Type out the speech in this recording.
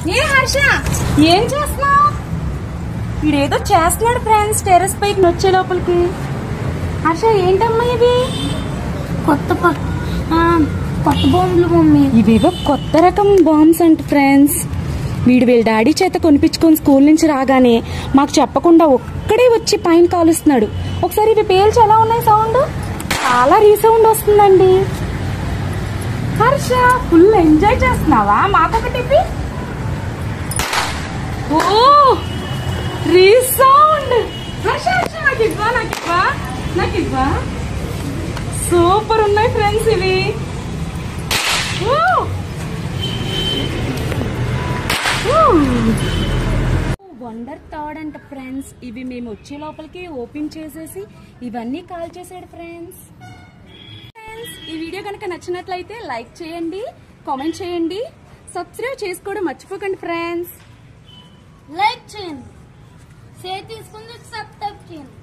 ఏ హర్ష ఏం చేస్తున్నావు? వీడేదో చేస్తున్నాడు ఫ్రెండ్స్ టెర్రస్ పైకి వచ్చే లోపలికి. హర్ష ఏంటమ్మా ఇవి? కొత్త బాంబులు మమ్మీ. ఇవేవో కొత్త రకం బాంబ్స్ అంట ఫ్రెండ్స్. వీళ్ళ డాడీ చేత కొనిపించుకొని స్కూల్ నుంచి రాగానే మాకు చెప్పకుండా ఒక్కడే వచ్చి పైన కాలుస్తున్నాడు. ఒకసారి ఇవి పేల్చి ఎలా ఉన్నాయి సౌండ్? చాలా రీసౌండ్ వస్తుందండి. హర్ష ఫుల్ ఎంజాయ్ చేస్తున్నావా? మాకొకటి ఓ రీసౌండ్. హర్ష హర్ష నాకు ఇవ్వా. సూపర్ ఉన్నాయి ఫ్రెండ్స్ ఇవి. వండర్ థర్డ్ అంట ఫ్రెండ్స్. ఇవి మేము వచ్చే లోపలికి ఓపెన్ చేసేసి ఇవన్నీ కాల్ చేసాడు ఫ్రెండ్స్. ఈ వీడియో కనుక నచ్చినట్లయితే లైక్ చేయండి, కామెంట్ చేయండి, సబ్స్క్రైబ్ చేసుకోవడం మర్చిపోకండి ఫ్రెండ్స్. లైక్ చేయండి, షేర్ తీసుకుని సబ్స్క్రైబ్ చేయండి.